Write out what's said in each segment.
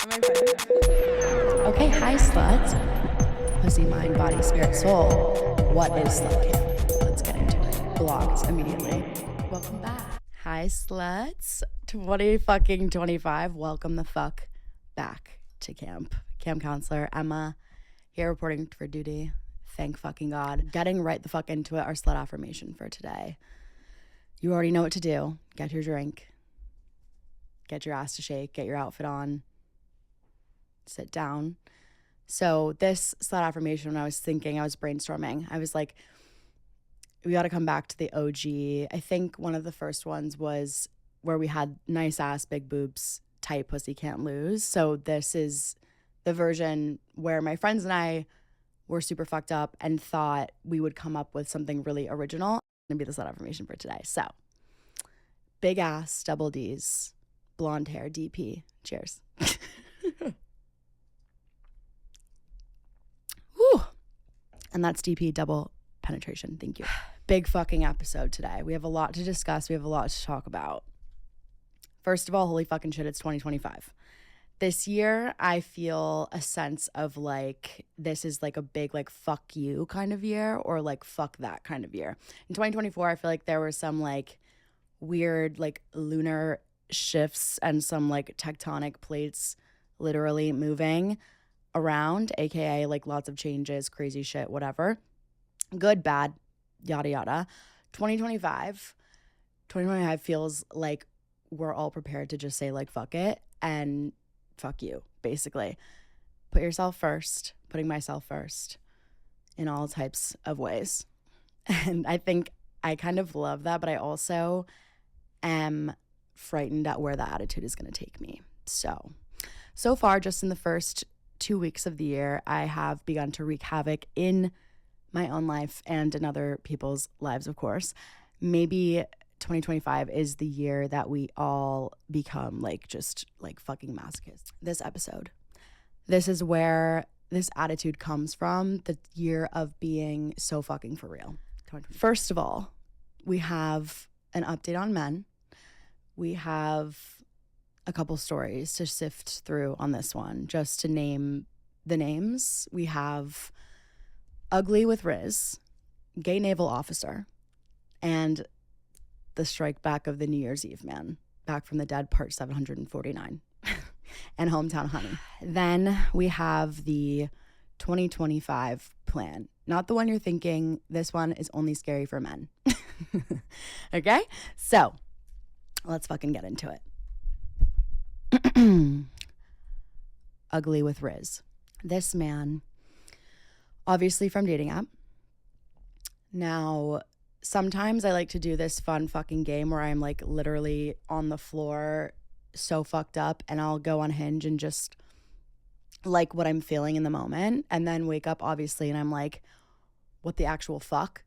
Am I funny? Okay, hi sluts. Pussy, mind, body, spirit, soul. What is slut camp? Let's get into it. Blocked immediately. Welcome back. Hi sluts. 25. Welcome the fuck back to camp. Camp counselor Emma here reporting for duty. Thank fucking God. Getting right the fuck into it. Our slut affirmation for today. You already know what to do. Get your drink. Get your ass to shake. Get your outfit on. Sit down. So this slut affirmation, when I was brainstorming, I was like, we got to come back to the OG. I think one of the first ones was where we had nice ass, big boobs, tight pussy, can't lose. So this is the version where my friends and I were super fucked up and thought we would come up with something really original. Gonna be the slut affirmation for today. So big ass, double D's, blonde hair, DP. Cheers. Whew. And that's DP, double penetration. Thank you. Big fucking episode today. We have a lot to discuss. We have a lot to talk about. First of all, holy fucking shit, it's 2025. This year, I feel a sense of like, this is like a big like fuck you kind of year, or like fuck that kind of year. In 2024, I feel like there were some like weird like lunar shifts and some like tectonic plates literally moving around, aka like lots of changes, crazy shit, whatever. Good, bad, yada yada. 2025 feels like we're all prepared to just say like fuck it and fuck you, basically. Put yourself first, putting myself first in all types of ways. And I think I kind of love that, but I also am frightened at where the attitude is going to take me. So far, just in the first 2 weeks of the year, I have begun to wreak havoc in my own life and in other people's lives, of course. Maybe 2025 is the year that we all become like just like fucking masochists. This is where this attitude comes from, the year of being so fucking for real. First of all, we have an update on men. We have a couple stories to sift through on this one. Just to name the names, we have Ugly with Riz, Gay Naval Officer, and the strike back of the New Year's Eve man, Back from the Dead, part 749, and Hometown Honey. Then we have the 2025 plan. Not the one you're thinking. This one is only scary for men. Okay? So let's fucking get into it. Ugly with Riz. This man, obviously from dating app. Now, sometimes I like to do this fun fucking game where I'm like literally on the floor so fucked up, and I'll go on Hinge and just like what I'm feeling in the moment, and then wake up obviously and I'm like, what the actual fuck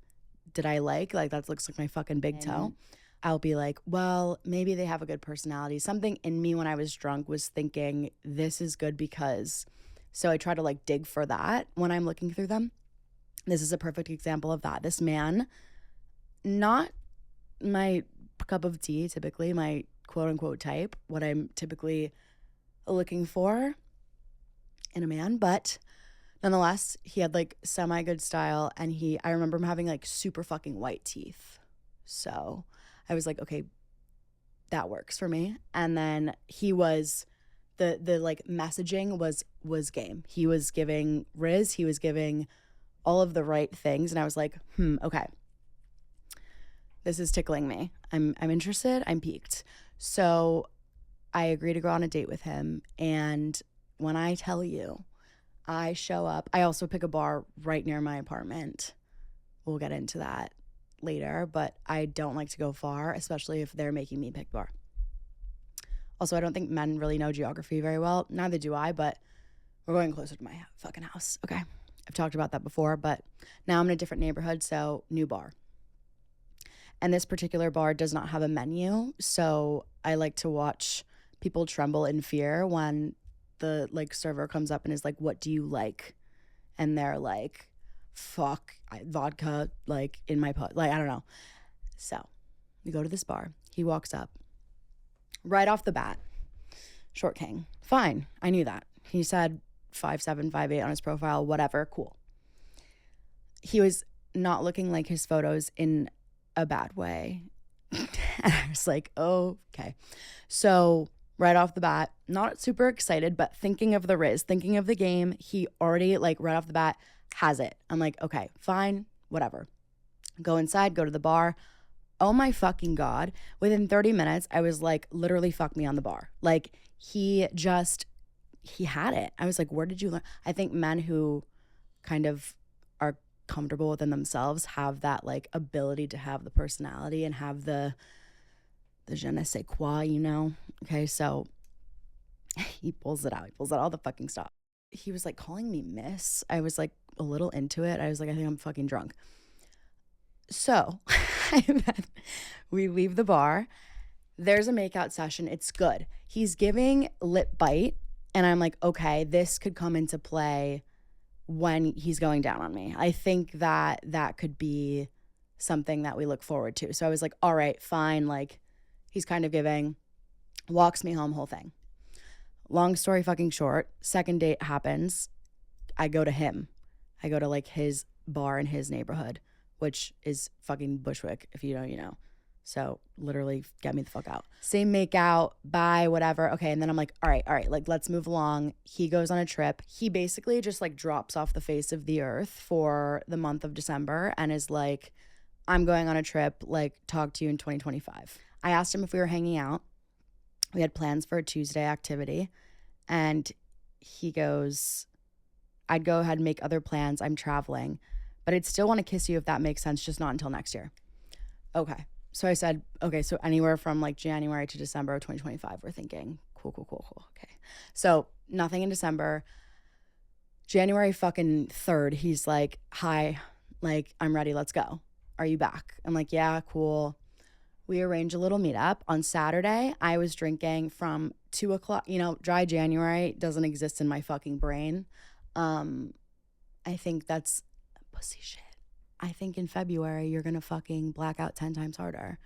did I like? Like that looks like my fucking big toe. I'll be like, well, maybe they have a good personality. Something in me when I was drunk was thinking this is good because, so I try to like dig for that when I'm looking through them. This is a perfect example of that. This man, not my cup of tea, typically my quote unquote type, what I'm typically looking for in a man, but nonetheless, he had like semi good style, and I remember him having like super fucking white teeth. So I was like, okay, that works for me. And then he was the like messaging was game. He was giving Riz, he was giving all of the right things, and I was like, okay. This is tickling me. I'm interested. I'm piqued. So I agree to go on a date with him. And when I tell you, I show up. I also pick a bar right near my apartment. We'll get into that later, but I don't like to go far, especially if they're making me pick bar. Also, I don't think men really know geography very well. Neither do I, but we're going closer to my fucking house. Okay. I've talked about that before, but now I'm in a different neighborhood, so new bar. And this particular bar does not have a menu, so I like to watch people tremble in fear when the like server comes up and is like, what do you like? And they're like, fuck, vodka, like in my pot, like I don't know. So we go to this bar. He walks up right off the bat, Short king. Fine. I knew that. He said 5'7", 5'8" on his profile, whatever, cool. He was not looking like his photos in a bad way. And I was like, oh, okay. So right off the bat, not super excited, but thinking of the Riz, thinking of the game, he already like right off the bat has it. I'm like, okay, fine, whatever. Go inside, go to the bar. Oh my fucking God. Within 30 minutes, I was like, literally fuck me on the bar. Like he had it. I was like, where did you learn? I think men who kind of are comfortable within themselves have that like ability to have the personality and have the je ne sais quoi, you know? Okay, so he pulls it out. He pulls out all the fucking stuff. He was like calling me miss. I was like a little into it. I was like, I think I'm fucking drunk. So we leave the bar. There's a makeout session. It's good. He's giving lip bite. And I'm like, okay, this could come into play when he's going down on me. I think that could be something that we look forward to. So I was like, all right, fine. Like, he's kind of giving, walks me home, whole thing. Long story fucking short, second date happens. I go to him. I go to like his bar in his neighborhood, which is fucking Bushwick. If you know, you know. So literally get me the fuck out. Same make out, bye, whatever. Okay, and then I'm like, all right, like let's move along. He goes on a trip. He basically just like drops off the face of the earth for the month of December and is like, I'm going on a trip, like talk to you in 2025. I asked him if we were hanging out. We had plans for a Tuesday activity and he goes, I'd go ahead and make other plans. I'm traveling, but I'd still want to kiss you if that makes sense, just not until next year. Okay. So I said, okay, so anywhere from like January to December of 2025, we're thinking, cool. Okay. So nothing in December. January fucking 3rd, he's like, hi, like, I'm ready. Let's go. Are you back? I'm like, yeah, cool. We arrange a little meetup. On Saturday, I was drinking from 2 o'clock. You know, dry January doesn't exist in my fucking brain. I think that's pussy shit. I think in February, you're going to fucking black out 10 times harder.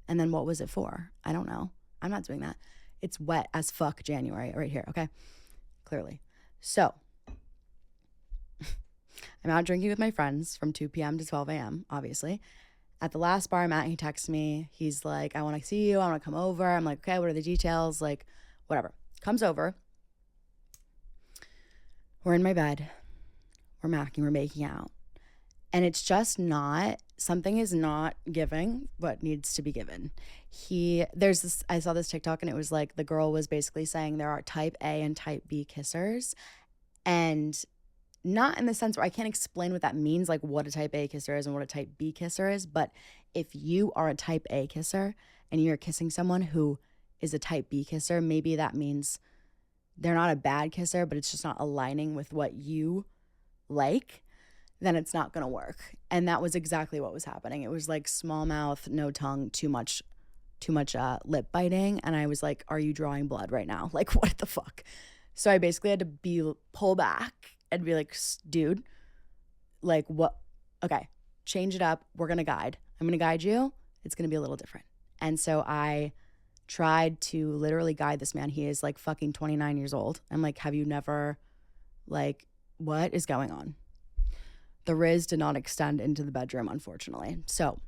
And then what was it for? I don't know. I'm not doing that. It's wet as fuck January right here, okay? Clearly. So I'm out drinking with my friends from 2 p.m. to 12 a.m., obviously. At the last bar I'm at, he texts me. He's like, I want to see you. I want to come over. I'm like, okay, what are the details? Like, whatever. Comes over. We're in my bed. We're macking. We're making out. And it's just not, something is not giving what needs to be given. I saw this TikTok and it was like the girl was basically saying there are type A and type B kissers. And not in the sense where I can't explain what that means, like what a type A kisser is and what a type B kisser is. But if you are a type A kisser and you're kissing someone who is a type B kisser, maybe that means they're not a bad kisser, but it's just not aligning with what you like. Then it's not going to work. And that was exactly what was happening. It was like small mouth, no tongue, too much lip biting. And I was like, are you drawing blood right now? Like, what the fuck? So I basically had to pull back and be like, dude, like what? Okay, change it up. We're going to guide. I'm going to guide you. It's going to be a little different. And so I tried to literally guide this man. He is like fucking 29 years old. I'm like, have you never, like, what is going on? The Riz did not extend into the bedroom, unfortunately. So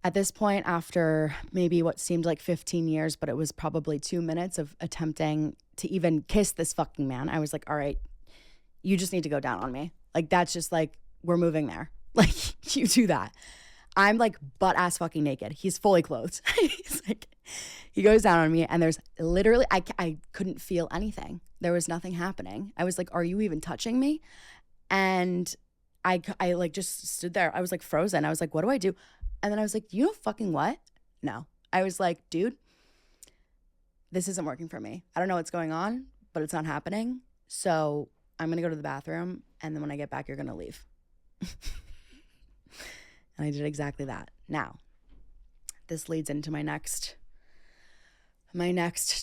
at this point, after maybe what seemed like 15 years, but it was probably 2 minutes of attempting to even kiss this fucking man, I was like, all right, you just need to go down on me. Like, that's just like, we're moving there. Like, you do that. I'm like butt ass fucking naked. He's fully clothed. He's like, he goes down on me and there's literally, I couldn't feel anything. There was nothing happening. I was like, are you even touching me? And I like just stood there. I was like frozen. I was like, what do I do? And then I was like, you know fucking what? No. I was like, dude, this isn't working for me. I don't know what's going on, but it's not happening. So I'm going to go to the bathroom. And then when I get back, you're going to leave. And I did exactly that. Now, this leads into my next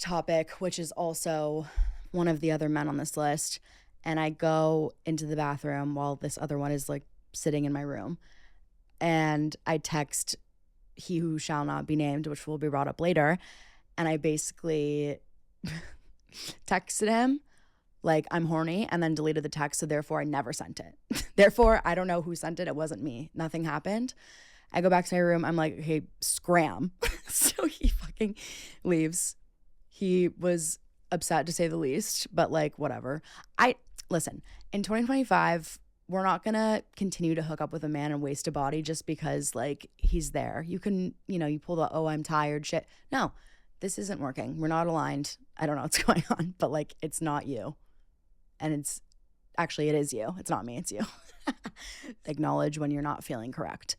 topic, which is also one of the other men on this list. And I go into the bathroom while this other one is like sitting in my room. And I text he who shall not be named, which will be brought up later. And I basically texted him like, I'm horny, and then deleted the text. So therefore I never sent it. Therefore, I don't know who sent it. It wasn't me. Nothing happened. I go back to my room. I'm like, okay, scram. So he fucking leaves. He was upset to say the least, but like, whatever. Listen, in 2025, we're not gonna continue to hook up with a man and waste a body just because like he's there. You can, you pull the, oh, I'm tired shit. No, this isn't working. We're not aligned. I don't know what's going on, but like, it's not you. And it is you. It's not me, it's you. Acknowledge when you're not feeling correct.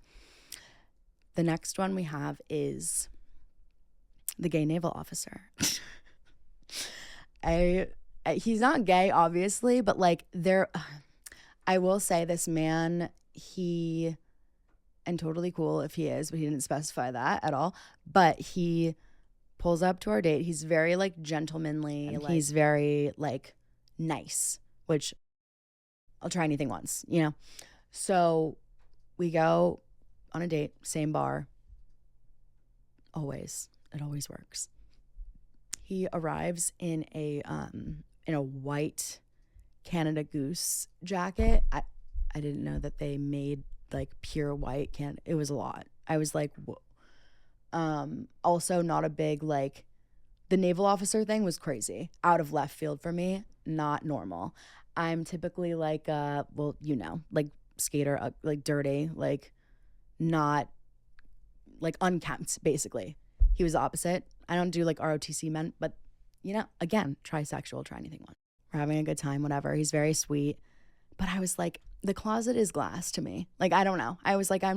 The next one we have is the gay naval officer. He's not gay, obviously, but like I will say this man, and totally cool if he is, but he didn't specify that at all. But he pulls up to our date. He's very like gentlemanly. And he's very like nice, which I'll try anything once, So we go on a date, same bar. Always. It always works. He arrives in a white Canada Goose jacket. I didn't know that they made like pure white it was a lot. I was like, whoa. Also not a big like, the naval officer thing was crazy. Out of left field for me, not normal. I'm typically like like skater, like dirty, like not like unkempt basically. He was the opposite. I don't do like ROTC men, but again, trisexual, try anything once. We're having a good time, whatever. He's very sweet. But I was like, the closet is glass to me. Like, I don't know. I was like, I'm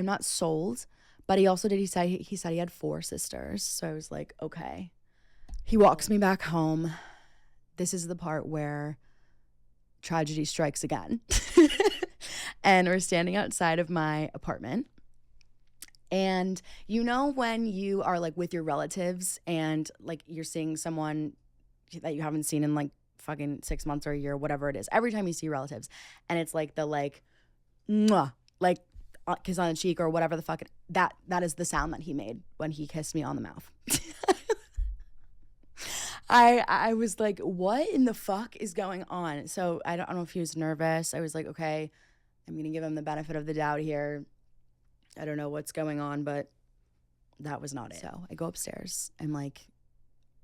not sold. But he also he said he had 4 sisters. So I was like, okay. He walks me back home. This is the part where tragedy strikes again. And we're standing outside of my apartment. And when you are like with your relatives and like you're seeing someone that you haven't seen in like fucking 6 months or a year, whatever it is, every time you see relatives and it's like the like, mwah, like kiss on the cheek or whatever the fuck, that is the sound that he made when he kissed me on the mouth. I was like, what in the fuck is going on? So I don't know if he was nervous. I was like, okay, I'm going to give him the benefit of the doubt here. I don't know what's going on, but that was not it. So I go upstairs. I'm like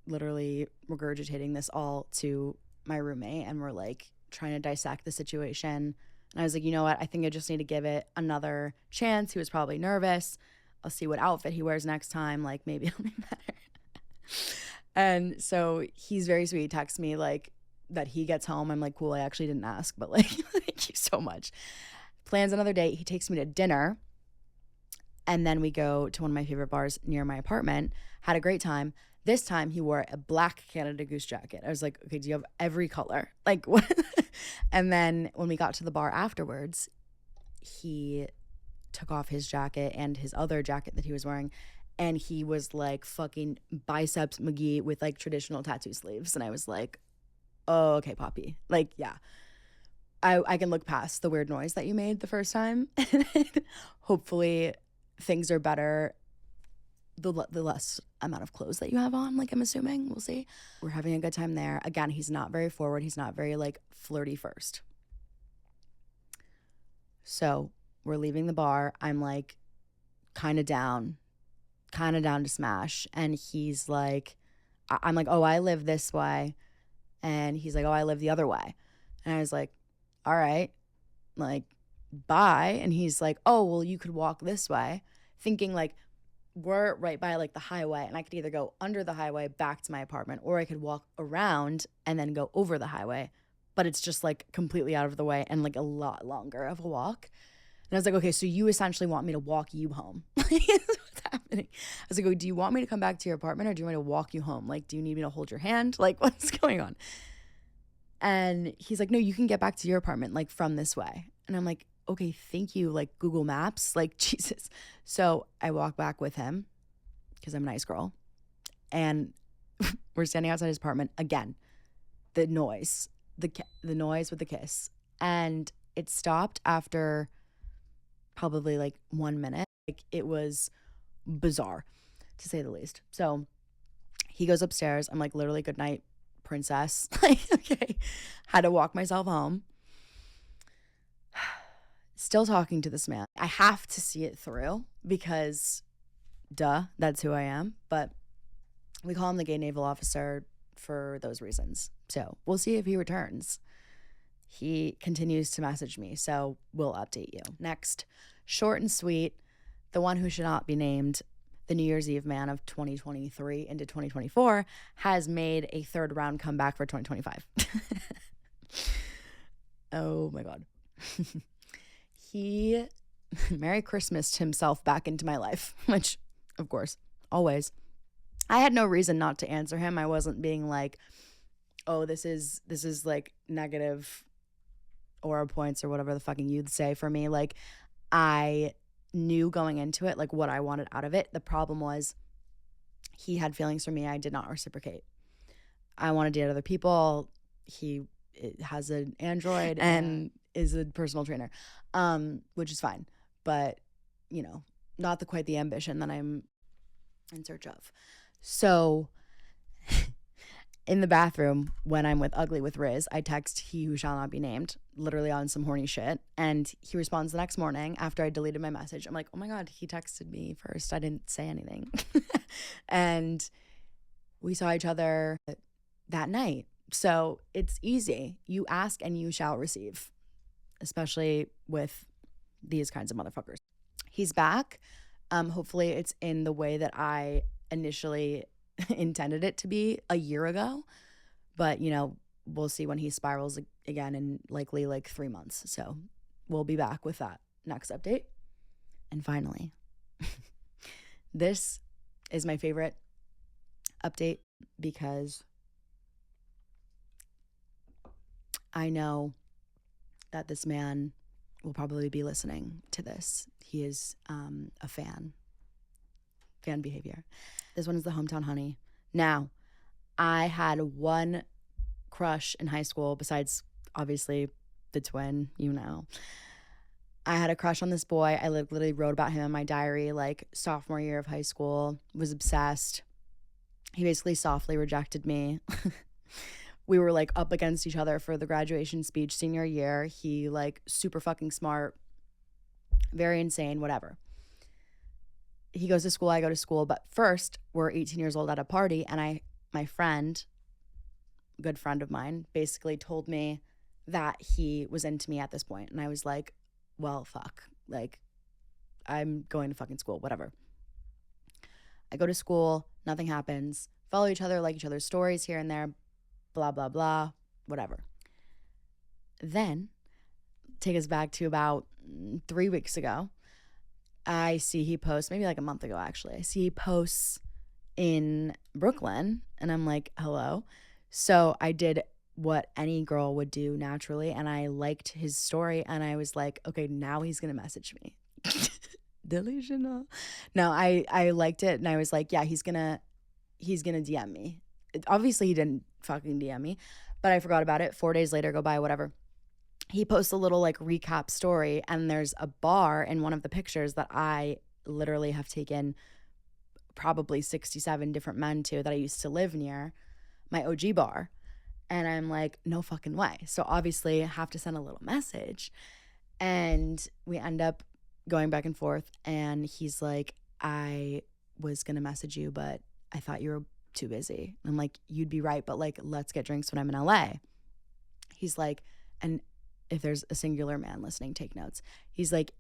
literally regurgitating this all to my roommate, and we're like trying to dissect the situation. And I was like, you know what? I think I just need to give it another chance. He was probably nervous. I'll see what outfit he wears next time. Like maybe it'll be better. And so he's very sweet. He texts me like that he gets home. I'm like, cool. I actually didn't ask, but like, thank you so much. Plans another date. He takes me to dinner. And then we go to one of my favorite bars near my apartment. Had a great time. This time he wore a black Canada Goose jacket. I was like, okay, do you have every color? Like what? And then when we got to the bar afterwards, he took off his jacket and his other jacket that he was wearing. And he was like fucking biceps McGee with like traditional tattoo sleeves. And I was like, oh, okay, Poppy. Like, yeah. I can look past the weird noise that you made the first time. Hopefully things are better the less amount of clothes that you have on, like I'm assuming. We'll see. We're having a good time there. Again, he's not very forward. He's not very like flirty first. So we're leaving the bar. I'm like kind of down to smash. And he's like, I'm like, oh, I live this way. And he's like, oh, I live the other way. And I was like, all right, like, bye. And he's like, oh, well, you could walk this way. Thinking like, we're right by like the highway, and I could either go under the highway back to my apartment, or I could walk around and then go over the highway. But it's just like completely out of the way and like a lot longer of a walk. And I was like, okay, so you essentially want me to walk you home. What's happening? I was like, oh, do you want me to come back to your apartment, or do you want me to walk you home? Like, do you need me to hold your hand? Like, what's going on? And he's like, no, you can get back to your apartment like from this way. And I'm like, okay, thank you, like Google Maps, like Jesus. So I walk back with him because I'm a nice girl. And we're standing outside his apartment. Again, the noise with the kiss. And it stopped after probably like 1 minute. Like it was bizarre, to say the least. So He goes upstairs. I'm like, literally, good night, princess. Like, okay. Had to walk myself home. Still talking to this man. I have to see it through because, duh, that's who I am. But we call him the gay naval officer for those reasons. So we'll see if he returns. He continues to message me, so we'll update you. Next, short and sweet, the one who should not be named, the New Year's Eve man of 2023 into 2024, has made a third round comeback for 2025. Oh my God. He Merry Christmased himself back into my life, which, of course, always. I had no reason not to answer him. I wasn't being like, oh, this is like negative aura points or whatever the fucking you'd say for me. Like, I knew going into it, like, what I wanted out of it. The problem was he had feelings for me. I did not reciprocate. I want to date other people. He has an Android and is a personal trainer, which is fine. But, you know, not quite the ambition that I'm in search of. So in the bathroom, when I'm ugly with Riz, I text he who shall not be named, literally on some horny shit. And he responds the next morning after I deleted my message. I'm like, oh my God, he texted me first. I didn't say anything. And we saw each other that night. So it's easy. You ask and you shall receive, especially with these kinds of motherfuckers. He's back. Hopefully it's in the way that I initially intended it to be a year ago. But, you know, we'll see when he spirals again in likely like 3 months. So we'll be back with that next update. And finally, this is my favorite update because I know that this man will probably be listening to this. He is a fan behavior. This one is the hometown honey. Now, I had one crush in high school besides obviously the twin, you know. I had a crush on this boy. I literally wrote about him in my diary like sophomore year of high school, was obsessed. He basically softly rejected me. We were like up against each other for the graduation speech senior year. He like super fucking smart, very insane, whatever. He goes to school, I go to school. But first, we're 18 years old at a party. And my friend, good friend of mine, basically told me that he was into me at this point. And I was like, well, fuck. Like, I'm going to fucking school, whatever. I go to school, nothing happens. Follow each other, like each other's stories here and there. Blah, blah, blah, whatever. Then, take us back to about 3 weeks ago. I see he posts, maybe like a month ago actually. I see he posts in Brooklyn and I'm like, hello. So I did what any girl would do naturally and I liked his story and I was like, okay, now he's going to message me. Delusional. No, I liked it and I was like, yeah, he's going to DM me. Obviously he didn't fucking DM me, but I forgot about it. 4 days later go by, whatever. He posts a little like recap story and there's a bar in one of the pictures that I literally have taken probably 67 different men to that I used to live near, my OG bar. And I'm like, no fucking way. So obviously I have to send a little message and we end up going back and forth and he's like, I was going to message you, but I thought you were too busy. I'm like, you'd be right, but like, let's get drinks when I'm in LA. He's like, and if there's a singular man listening, take notes. He's like,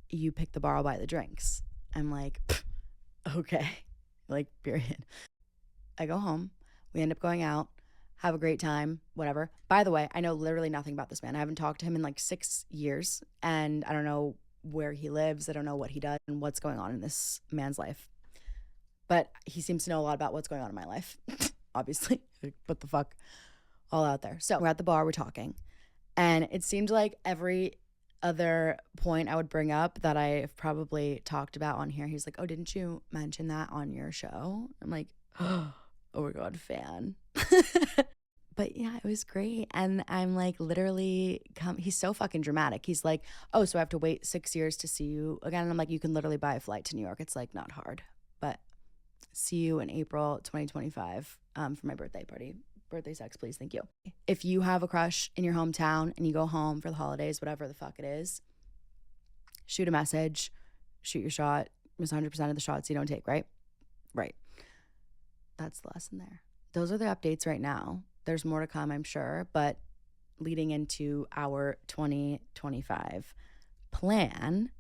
you pick the bar, I'll buy the drinks. I'm like, okay, like, period. I go home. We end up going out, have a great time, whatever. By the way, I know literally nothing about this man. I haven't talked to him in like 6 years, and I don't know where he lives. I don't know what he does and what's going on in this man's life. But he seems to know a lot about what's going on in my life, obviously. What the fuck? All out there. So we're at the bar, we're talking. And it seemed like every other point I would bring up that I've probably talked about on here, he's like, oh, didn't you mention that on your show? I'm like, oh my God, fan. But yeah, it was great. And I'm like, literally, he's so fucking dramatic. He's like, oh, so I have to wait 6 years to see you again? And I'm like, you can literally buy a flight to New York. It's like not hard. But See you in April 2025 for my birthday party. Birthday sex, please. Thank you. If you have a crush in your hometown and you go home for the holidays, whatever the fuck it is, shoot a message, shoot your shot. It's 100% of the shots you don't take, right? Right. That's the lesson there. Those are the updates right now. There's more to come, I'm sure, but leading into our 2025 plan,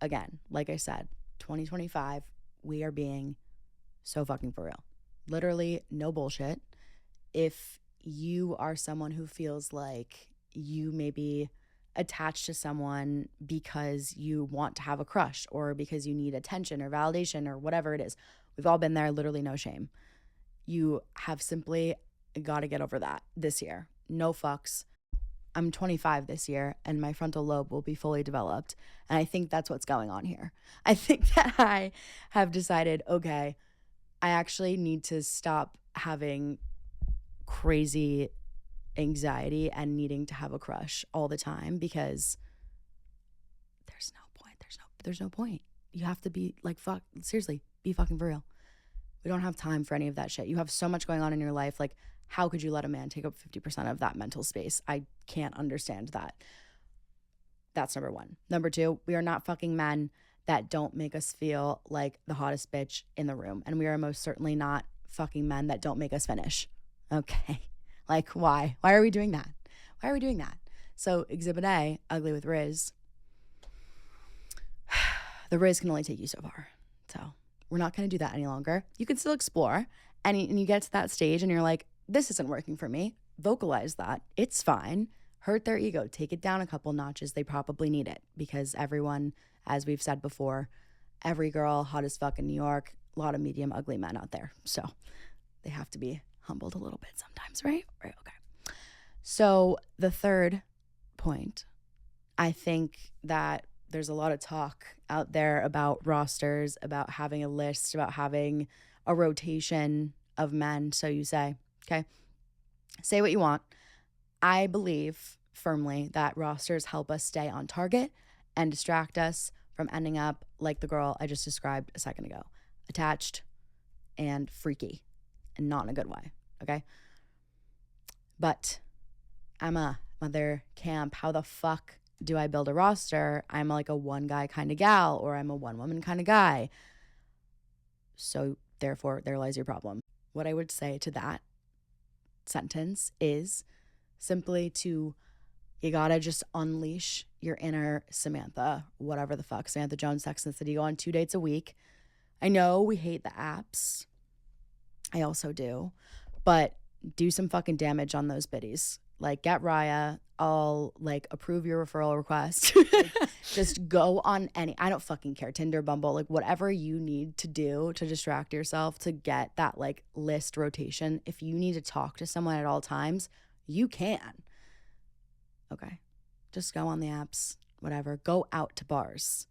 again, like I said, 2025, we are being so fucking for real. Literally no bullshit. If you are someone who feels like you may be attached to someone because you want to have a crush or because you need attention or validation or whatever it is, we've all been there, literally no shame. You have simply got to get over that this year. No fucks. I'm 25 this year and my frontal lobe will be fully developed. And I think that's what's going on here. I think that I have decided, okay, I actually need to stop having crazy anxiety and needing to have a crush all the time because there's no point. You have to be like, fuck, seriously, be fucking for real. We don't have time for any of that shit. You have so much going on in your life. Like, how could you let a man take up 50% of that mental space? I can't understand that. That's number one. Number two, we are not fucking men that don't make us feel like the hottest bitch in the room. And we are most certainly not fucking men that don't make us finish. Okay. Like, why? Why are we doing that? Why are we doing that? So Exhibit A, Ugly with Riz. The Riz can only take you so far. So we're not going to do that any longer. You can still explore. And you get to that stage and you're like, this isn't working for me. Vocalize that. It's fine. Hurt their ego. Take it down a couple notches. They probably need it because everyone, as we've said before, every girl, hot as fuck in New York, a lot of medium ugly men out there. So they have to be humbled a little bit sometimes, right? Right, okay. So the third point, I think that there's a lot of talk out there about rosters, about having a list, about having a rotation of men, so you say, okay? Say what you want. I believe firmly that rosters help us stay on target and distract us from ending up like the girl I just described a second ago, attached and freaky and not in a good way, okay? But I'm a mother camp. How the fuck do I build a roster? I'm like a one guy kind of gal or I'm a one woman kind of guy. So therefore, there lies your problem. What I would say to that sentence is simply you gotta just unleash your inner Samantha, whatever the fuck, Samantha Jones, Sex and the City, go on 2 dates a week. I know we hate the apps. I also do. But do some fucking damage on those biddies. Like, get Raya. I'll, like, approve your referral request. Just go on I don't fucking care. Tinder, Bumble, like, whatever you need to do to distract yourself to get that, like, list rotation. If you need to talk to someone at all times, you can. Okay. Just go on the apps, whatever. Go out to bars.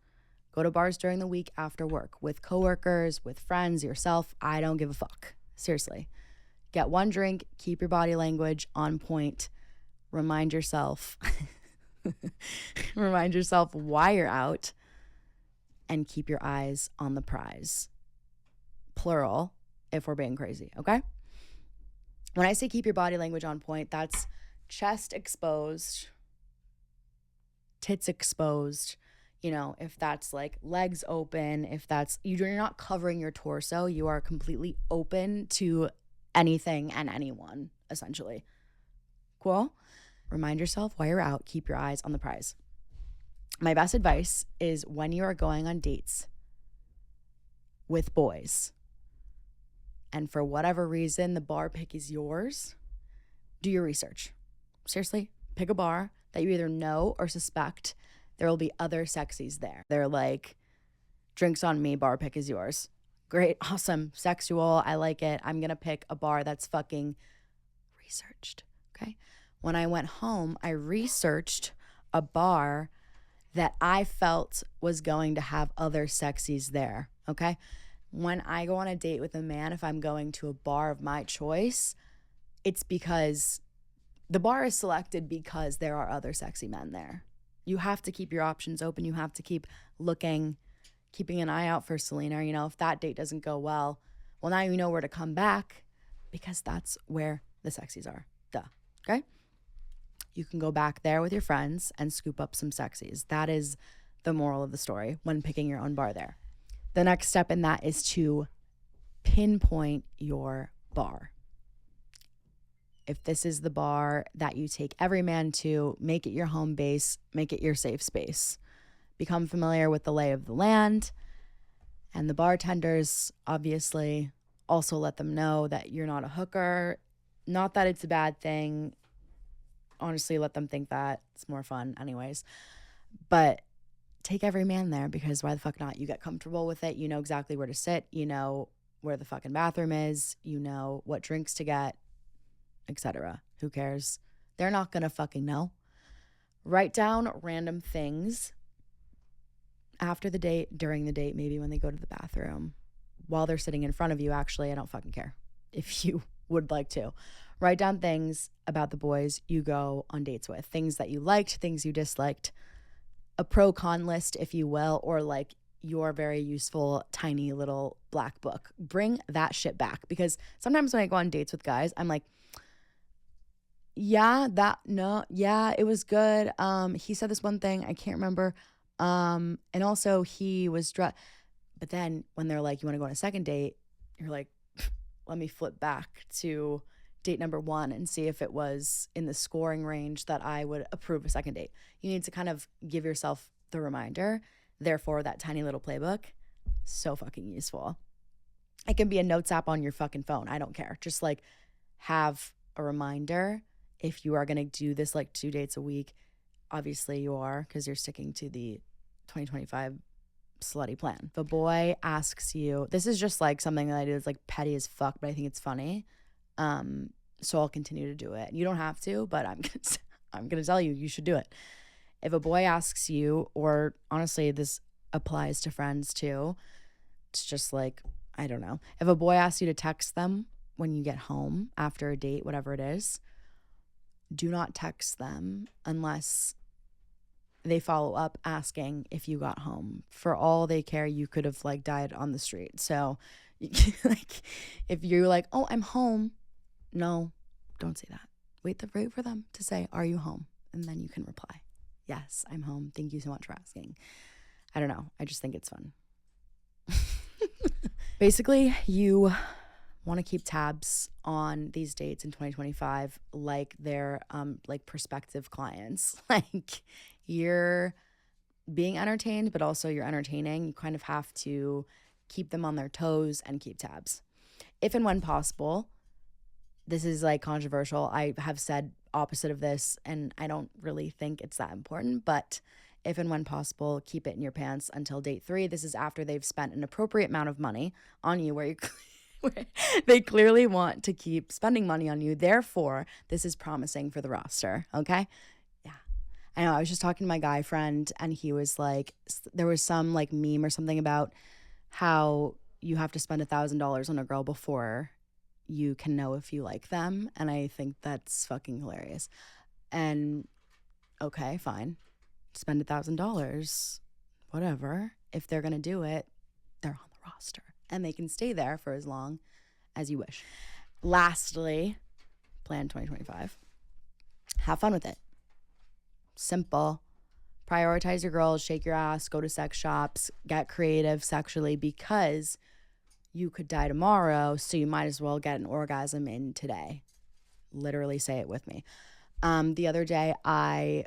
Go to bars during the week after work with coworkers, with friends, yourself. I don't give a fuck. Seriously. Get one drink, keep your body language on point. Remind yourself why you're out and keep your eyes on the prize. Plural, if we're being crazy, okay? When I say keep your body language on point, that's chest exposed, tits exposed, if that's like legs open, if that's, you're not covering your torso, you are completely open to anything and anyone, essentially. Cool? Remind yourself why you're out. Keep your eyes on the prize. My best advice is when you are going on dates with boys, and for whatever reason, the bar pick is yours, do your research. Seriously, pick a bar that you either know or suspect there will be other sexies there. They're like, drinks on me, bar pick is yours. Great, awesome, sexual, I like it. I'm gonna pick a bar that's fucking researched, okay? When I went home, I researched a bar that I felt was going to have other sexies there, okay? When I go on a date with a man, if I'm going to a bar of my choice, it's because the bar is selected because there are other sexy men there. You have to keep your options open. You have to keep looking. keeping an eye out for Selena. You know, if that date doesn't go well, well, now you know where to come back because that's where the sexies are. Duh. Okay? You can go back there with your friends and scoop up some sexies. That is the moral of the story when picking your own bar there. The next step in that is to pinpoint your bar. If this is the bar that you take every man to, make it your home base, make it your safe space. Become familiar with the lay of the land. And the bartenders, obviously, also let them know that you're not a hooker. Not that it's a bad thing. Honestly, let them think that. It's more fun anyways. But take every man there because why the fuck not? You get comfortable with it. You know exactly where to sit. You know where the fucking bathroom is. You know what drinks to get, etc. Who cares? They're not gonna fucking know. Write down random things after the date, during the date, maybe when they go to the bathroom, while they're sitting in front of you. Actually, I don't fucking care if you would like to. Write down things about the boys you go on dates with, things that you liked, things you disliked, a pro-con list, if you will, or like your very useful tiny little black book. Bring that shit back because sometimes when I go on dates with guys, I'm like, yeah, it was good. He said this one thing, I can't remember. And also he was but then when they're like, you want to go on a second date, you're like, let me flip back to date number 1 and see if it was in the scoring range that I would approve a second date. You need to kind of give yourself the reminder. Therefore, that tiny little playbook, so fucking useful. It can be a notes app on your fucking phone. I don't care. Just like have a reminder if you are going to do this like 2 dates a week. Obviously you are because you're sticking to the 2025 slutty plan. If a boy asks you, this is just like something that I do. It's like petty as fuck, but I think it's funny. So I'll continue to do it. You don't have to, but I'm gonna tell you should do it. If a boy asks you, or honestly, this applies to friends too. It's just like, I don't know. If a boy asks you to text them when you get home after a date, whatever it is, do not text them unless they follow up asking if you got home. For all they care, you could have like died on the street. So like if you're like, oh, I'm home. No, don't say that. Wait for them to say, are you home? And then you can reply, yes, I'm home. Thank you so much for asking. I don't know. I just think it's fun. Basically, you want to keep tabs on these dates in 2025 like they're like prospective clients. Like you're being entertained, but also you're entertaining. You kind of have to keep them on their toes and keep tabs. If and when possible, this is like controversial. I have said opposite of this, and I don't really think it's that important, but if and when possible, keep it in your pants until date 3. This is after they've spent an appropriate amount of money on you where they clearly want to keep spending money on you. Therefore, this is promising for the roster, okay? Yeah. I know, I was just talking to my guy friend, and he was like, there was some like meme or something about how you have to spend $1,000 on a girl before you can know if you like them. And I think that's fucking hilarious. And okay, fine. Spend $1,000, whatever. If they're going to do it, they're on the roster and they can stay there for as long as you wish. Lastly, plan 2025. Have fun with it. Simple. Prioritize your girls, shake your ass, go to sex shops, get creative sexually because you could die tomorrow, so you might as well get an orgasm in today. Literally say it with me. The other day, I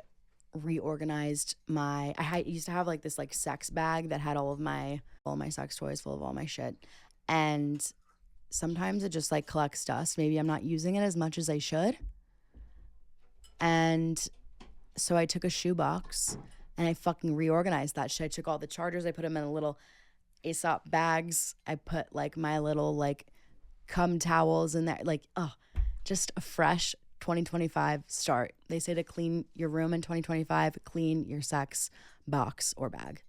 reorganized I used to have like this like sex bag that had all my sex toys full of all my shit. And sometimes it just like collects dust. Maybe I'm not using it as much as I should. And so I took a shoebox and I fucking reorganized that shit. I took all the chargers, I put them in a little Aesop bags. I put like my little like cum towels in there. Like, just a fresh 2025 start. They say to clean your room in 2025, clean your sex box or bag.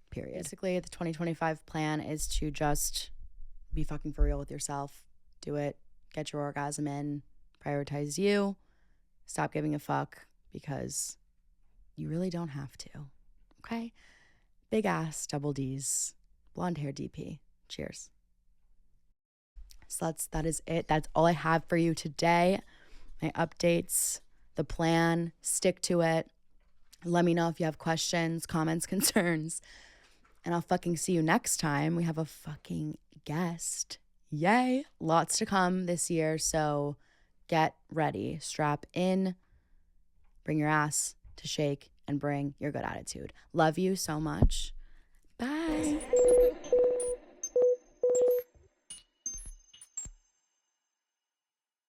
Period. Basically, the 2025 plan is to just be fucking for real with yourself. Do it. Get your orgasm in. Prioritize you. Stop giving a fuck because you really don't have to. Okay? Big ass, double D's, blonde hair DP. Cheers. So that is it. That's all I have for you today. My updates, the plan, stick to it. Let me know if you have questions, comments, concerns. And I'll fucking see you next time. We have a fucking guest. Yay. Lots to come this year. So get ready. Strap in. Bring your ass to shake and bring your good attitude. Love you so much. Bye.